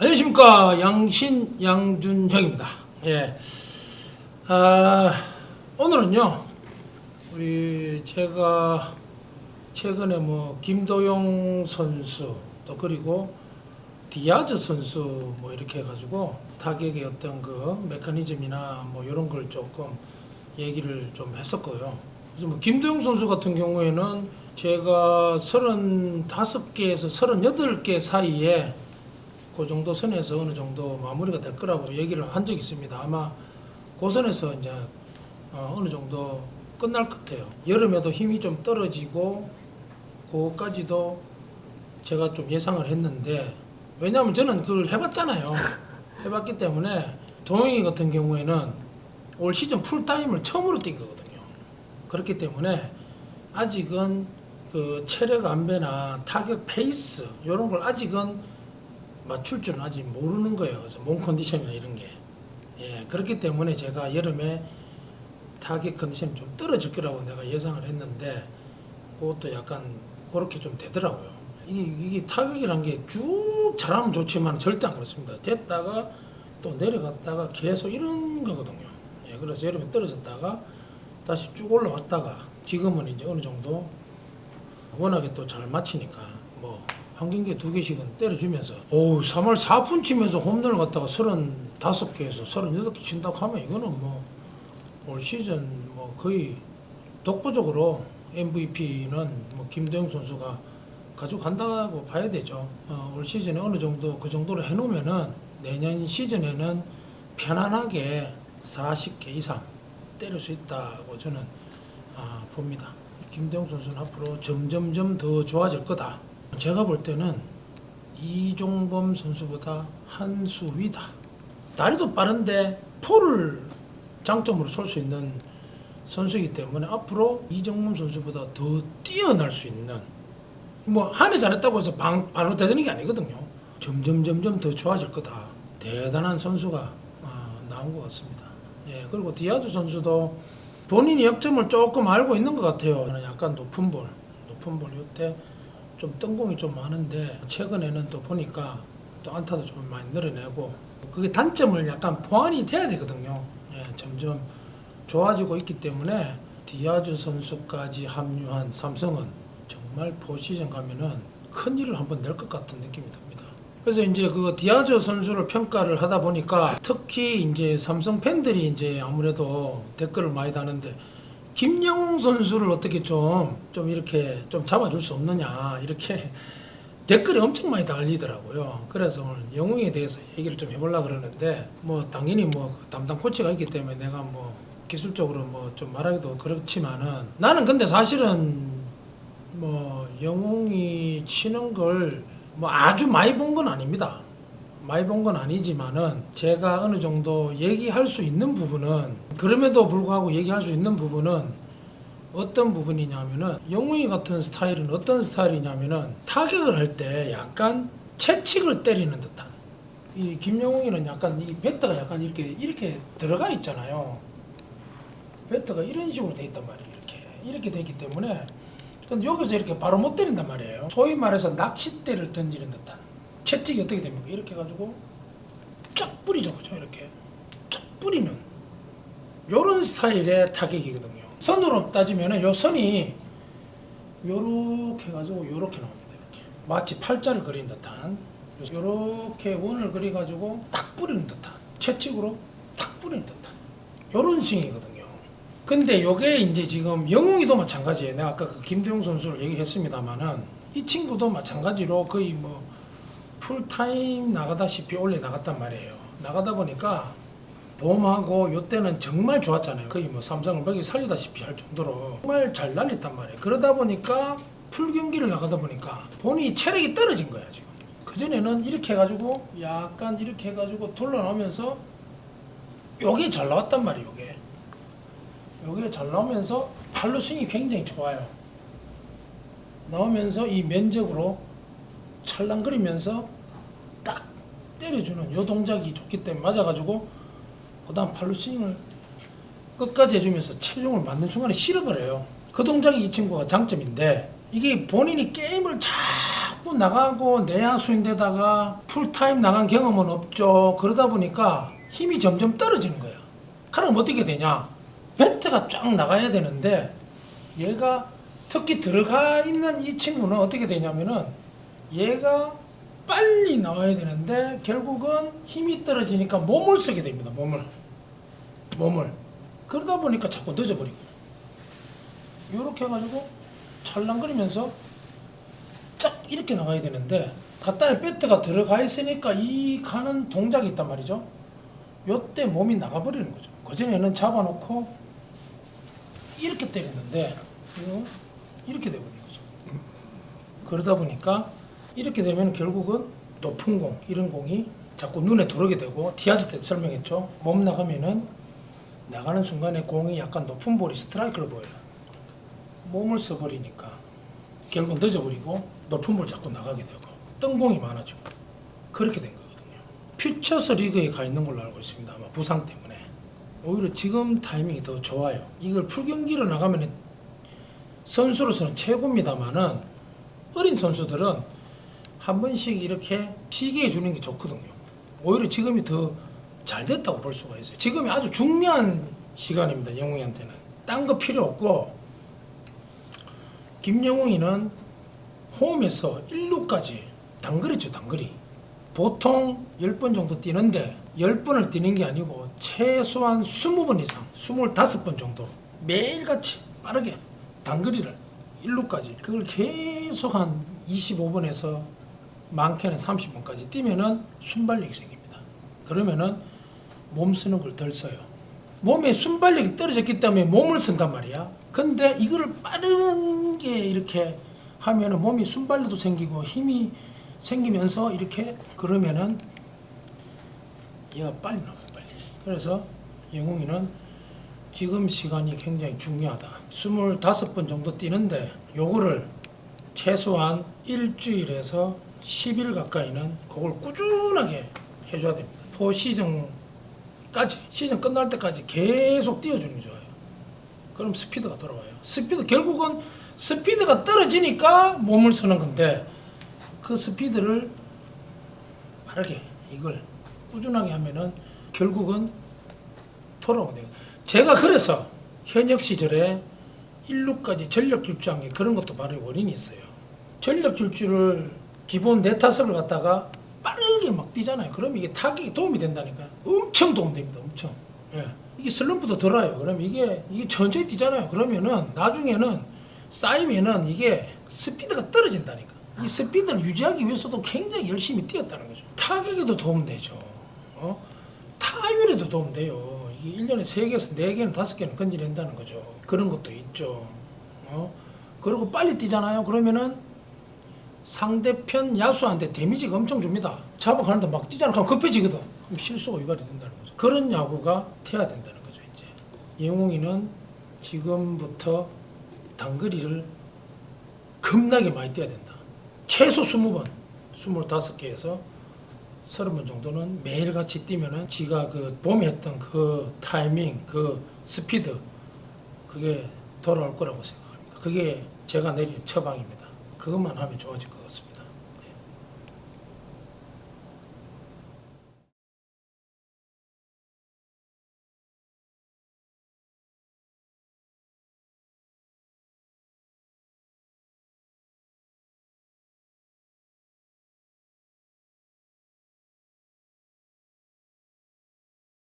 안녕하십니까. 양준형입니다. 예. 오늘은요, 제가 최근에 김도용 선수, 또 그리고 디아즈 선수 이렇게 해가지고 타격의 어떤 그 메커니즘이나 이런 걸 조금 얘기를 좀 했었고요. 그래서 김도용 선수 같은 경우에는 제가 35개에서 38개 사이에 그 정도 선에서 어느 정도 마무리가 될 거라고 얘기를 한 적이 있습니다. 아마 그 선에서 이제 어느 정도 끝날 것 같아요. 여름에도 힘이 좀 떨어지고 그거까지도 제가 좀 예상을 했는데, 왜냐하면 저는 그걸 해봤잖아요. 해봤기 때문에 동영이 같은 경우에는 올 시즌 풀타임을 처음으로 뛴 거거든요. 그렇기 때문에 아직은 그 체력 안배나 타격 페이스 이런 걸 아직은 맞출 줄은 아직 모르는 거예요. 그래서 몸 컨디션이나 이런 게. 예, 그렇기 때문에 제가 여름에 타격 컨디션이 좀 떨어질 거라고 내가 예상을 했는데, 그것도 약간 그렇게 좀 되더라고요. 이게 타격이란 게 쭉 잘하면 좋지만 절대 안 그렇습니다. 됐다가 또 내려갔다가 계속 이런 거거든요. 예, 그래서 여름에 떨어졌다가 다시 쭉 올라왔다가 지금은 이제 어느 정도 워낙에 또 잘 맞히니까 한 경기에 2개씩은 때려주면서 3월 4푼 치면서 홈런을 갖다가 35개에서 38개 친다고 하면 이거는 올 시즌 거의 독보적으로 MVP는 김도영 선수가 가져간다고 봐야 되죠. 올 시즌에 어느 정도 그 정도로 해놓으면은 내년 시즌에는 편안하게 40개 이상 때릴 수 있다고 저는 봅니다. 김도영 선수는 앞으로 점점점 더 좋아질 거다. 제가 볼 때는 이종범 선수보다 한 수 위다. 다리도 빠른데 포를 장점으로 쏠 수 있는 선수이기 때문에 앞으로 이종범 선수보다 더 뛰어날 수 있는, 한 해 잘했다고 해서 바로 되는 게 아니거든요. 점점 더 좋아질 거다. 대단한 선수가 나온 것 같습니다. 예, 그리고 디아즈 선수도 본인이 역점을 조금 알고 있는 것 같아요. 저는 약간 높은 볼 이때 좀 뜬공이 좀 많은데, 최근에는 또 보니까 또 안타도 좀 많이 늘어내고, 그게 단점을 약간 보완이 돼야 되거든요. 예, 점점 좋아지고 있기 때문에 디아즈 선수까지 합류한 삼성은 정말 포시즌 가면은 큰 일을 한번 낼 것 같은 느낌이 듭니다. 그래서 이제 그 디아즈 선수를 평가를 하다 보니까 특히 이제 삼성 팬들이 이제 아무래도 댓글을 많이 다는데, 김영웅 선수를 어떻게 좀 이렇게 좀 잡아줄 수 없느냐, 이렇게 댓글이 엄청 많이 달리더라고요. 그래서 오늘 영웅에 대해서 얘기를 좀 해보려고 그러는데, 당연히 담당 코치가 있기 때문에 내가 기술적으로 좀 말하기도 그렇지만은, 나는 근데 사실은 영웅이 치는 걸 아주 많이 본 건 아닙니다. 많이 본 건 아니지만은 제가 어느 정도 얘기할 수 있는 부분은, 그럼에도 불구하고 얘기할 수 있는 부분은 어떤 부분이냐면은, 영웅이 같은 스타일은 어떤 스타일이냐면은 타격을 할 때 약간 채찍을 때리는 듯한, 이 김영웅이는 약간 이 배트가 약간 이렇게 들어가 있잖아요. 배트가 이런 식으로 돼 있단 말이에요. 이렇게 돼 있기 때문에, 근데 여기서 이렇게 바로 못 때린단 말이에요. 소위 말해서 낚싯대를 던지는 듯한. 채찍이 어떻게 됩니까? 이렇게 해가지고 쫙 뿌리죠. 그죠? 이렇게 쫙 뿌리는 요런 스타일의 타격이거든요. 선으로 따지면은 요 선이 요렇게 해가지고 요렇게 나옵니다. 이렇게 마치 팔자를 그린 듯한, 요렇게 원을 그려가지고 탁 뿌리는 듯한, 채찍으로 탁 뿌리는 듯한 요런 스윙이거든요. 근데 요게 이제 지금 영웅이도 마찬가지예요. 내가 아까 그 김도영 선수를 얘기를 했습니다만은, 이 친구도 마찬가지로 거의 풀타임 나가다시피 올려 나갔단 말이에요. 나가다 보니까 봄하고 요때는 정말 좋았잖아요. 거의 삼성을 먹이 살리다시피 할 정도로 정말 잘 날렸단 말이에요. 그러다 보니까 풀 경기를 나가다 보니까 본인이 체력이 떨어진 거야 지금. 그전에는 이렇게 해가지고 약간 이렇게 해가지고 돌아나오면서 요게 잘 나왔단 말이에요. 요게 잘 나오면서 팔로 스윙이 굉장히 좋아요. 나오면서 이 면적으로 찰랑거리면서 딱 때려주는 요 동작이 좋기 때문에 맞아가지고, 그 다음 팔로 스윙을 끝까지 해주면서 체중을 맞는 순간에 실어버려요. 그 동작이 이 친구가 장점인데, 이게 본인이 게임을 자꾸 자꾸 나가고 내야수인데다가 풀타임 나간 경험은 없죠. 그러다 보니까 힘이 점점 떨어지는 거야. 그럼 어떻게 되냐? 배트가 쫙 나가야 되는데 얘가 특히 들어가 있는 이 친구는 어떻게 되냐면은 얘가 빨리 나와야 되는데 결국은 힘이 떨어지니까 몸을 쓰게 됩니다. 몸을. 그러다 보니까 자꾸 늦어버리고 이렇게 해가지고 찰랑거리면서 쫙 이렇게 나가야 되는데 갓단에 배트가 들어가 있으니까 이 가는 동작이 있단 말이죠. 요때 몸이 나가버리는 거죠. 그전에는 잡아놓고 이렇게 때렸는데 이렇게 돼버린 거죠. 그러다 보니까 이렇게 되면 결국은 높은 공, 이런 공이 자꾸 눈에 들어오게 되고 디아즈 때 설명했죠. 몸 나가면은 나가는 순간에 공이 약간 높은 볼이 스트라이크로 보여요. 몸을 써버리니까 결국 늦어버리고 높은 볼 자꾸 나가게 되고 뜬공이 많아지고 그렇게 된 거거든요. 퓨처스 리그에 가 있는 걸로 알고 있습니다. 아마 부상 때문에. 오히려 지금 타이밍이 더 좋아요. 이걸 풀경기로 나가면 선수로서는 최고입니다만은 어린 선수들은 한 번씩 이렇게 쉬게 해주는 게 좋거든요. 오히려 지금이 더 잘 됐다고 볼 수가 있어요. 지금이 아주 중요한 시간입니다. 영웅이한테는. 딴 거 필요 없고 김영웅이는 홈에서 1루까지 단거리죠. 단거리. 보통 10번 정도 뛰는데 10번을 뛰는 게 아니고 최소한 20번 이상 25번 정도 매일같이 빠르게 단거리를 1루까지 그걸 계속 한 25번에서 많게는 30번까지 뛰면은 순발력이 생깁니다. 그러면은 몸 쓰는 걸 덜 써요. 몸에 순발력이 떨어졌기 때문에 몸을 쓴단 말이야. 근데 이거를 빠르게 이렇게 하면은 몸이 순발력도 생기고 힘이 생기면서 이렇게 그러면은 얘가 빨리 나가요. 빨리. 그래서 영웅이는 지금 시간이 굉장히 중요하다. 25번 정도 뛰는데 요거를 최소한 일주일에서 10일 가까이는 그걸 꾸준하게 해줘야 됩니다. 포시즌까지 시즌 끝날 때까지 계속 뛰어주는 게 좋아요. 그럼 스피드가 돌아와요. 스피드 결국은 스피드가 떨어지니까 몸을 쓰는 건데 그 스피드를 빠르게 이걸 꾸준하게 하면은 결국은 돌아오게 돼요. 제가 그래서 현역 시절에 1루까지 전력 질주한 게 그런 것도 바로 원인이 있어요. 전력 질주를 기본 4타석을 갖다가 빠르게 막 뛰잖아요. 그럼 이게 타격에 도움이 된다니까요. 엄청 도움됩니다. 엄청. 예. 이게 슬럼프도 덜어요. 그럼 이게 천천히 뛰잖아요. 그러면은 나중에는 쌓이면은 이게 스피드가 떨어진다니까. 이 스피드를 유지하기 위해서도 굉장히 열심히 뛰었다는 거죠. 타격에도 도움되죠. 타율에도 도움돼요. 이게 1년에 3개에서 4개는 5개는 건져낸다는 거죠. 그런 것도 있죠. 그리고 빨리 뛰잖아요. 그러면은 상대편 야수한테 데미지가 엄청 줍니다. 잡아가는데 막 뛰잖아. 그럼 급해지거든. 그럼 실수가 유발이 된다는 거죠. 그런 야구가 돼야 된다는 거죠. 이제 영웅이는 지금부터 단거리를 겁나게 많이 뛰어야 된다. 최소 20번, 25개에서 30번 정도는 매일같이 뛰면은 지가 그 봄에 했던 그 타이밍, 그 스피드 그게 돌아올 거라고 생각합니다. 그게 제가 내린 처방입니다. 그것만 하면 좋아질 것 같습니다.